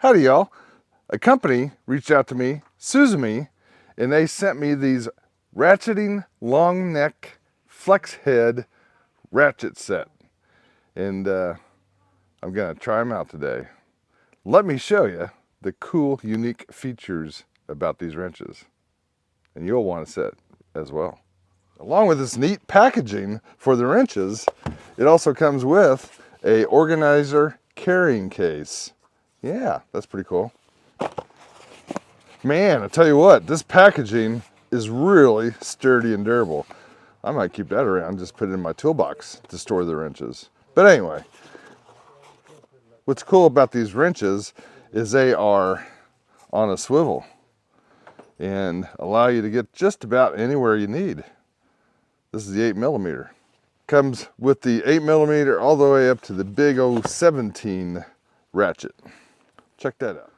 Howdy y'all. A company reached out to me, Suzume, and they sent me these ratcheting long neck flex head ratchet set. And I'm gonna try them out today. Let me show you the cool, unique features about these wrenches. And you'll want a set as well. Along with this neat packaging for the wrenches, it also comes with a organizer carrying case. Yeah, that's pretty cool. Man, I tell you what, this packaging is really sturdy and durable. I might keep that around, just put it in my toolbox to store the wrenches. But anyway, what's cool about these wrenches is they are on a swivel and allow you to get just about anywhere you need. This is the 8mm. Comes with the 8mm all the way up to the big old 17 ratchet. Check that out.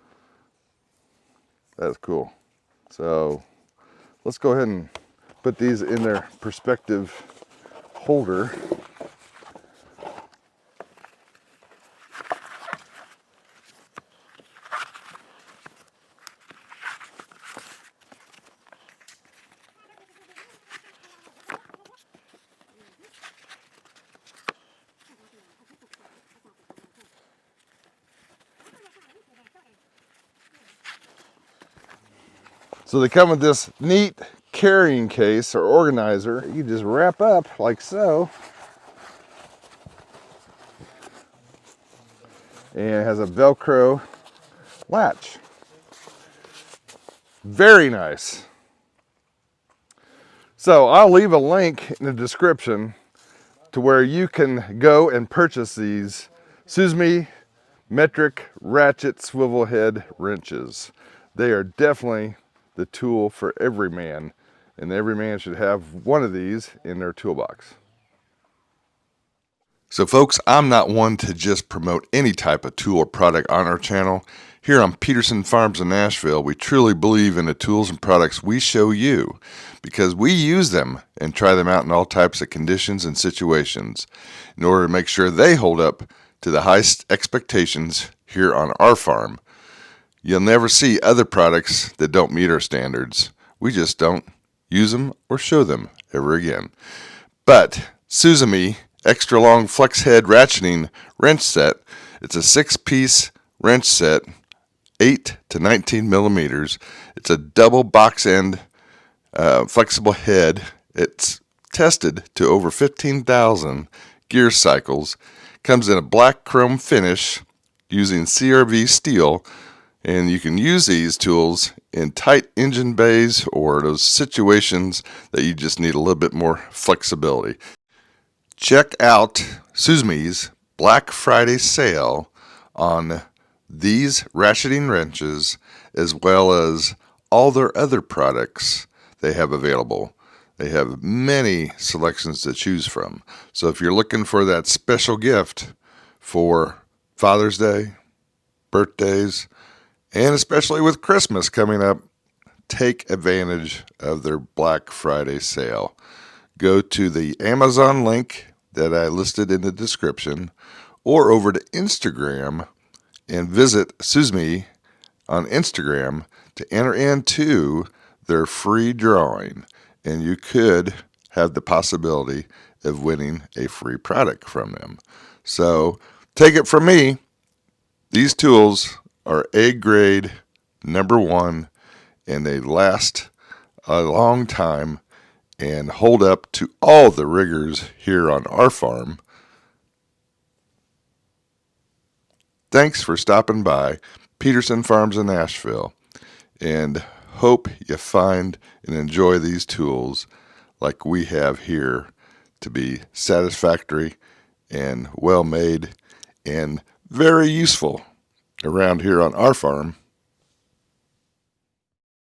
That's cool. So let's go ahead and put these in their perspective holder. So they come with this neat carrying case or organizer. You just wrap up like so. And it has a Velcro latch. Very nice. So I'll leave a link in the description to where you can go and purchase these Suzume metric ratchet swivel head wrenches. They are definitely the tool for every man, and every man should have one of these in their toolbox. So folks, I'm not one to just promote any type of tool or product on our channel. Here on Peterson Farms in Nashville, we truly believe in the tools and products we show you because we use them and try them out in all types of conditions and situations in order to make sure they hold up to the highest expectations here on our farm. You'll never see other products that don't meet our standards. We just don't use them or show them ever again. But Suzume extra long flex head ratcheting wrench set, it's a 6-piece wrench set, 8 to 19 millimeters. It's a double box end flexible head. It's tested to over 15,000 gear cycles. Comes in a black chrome finish using CRV steel. And you can use these tools in tight engine bays or those situations that you just need a little bit more flexibility. Check out Suzume's Black Friday sale on these ratcheting wrenches as well as all their other products they have available. They have many selections to choose from. So if you're looking for that special gift for Father's Day, birthdays, and especially with Christmas coming up, take advantage of their Black Friday sale. Go to the Amazon link that I listed in the description or over to Instagram and visit Suzume on Instagram to enter into their free drawing. And you could have the possibility of winning a free product from them. So take it from me, these tools are A grade, #1, and they last a long time and hold up to all the rigors here on our farm. Thanks for stopping by Peterson Farms in Nashville, and hope you find and enjoy these tools like we have here to be satisfactory and well made and very useful around here on our farm.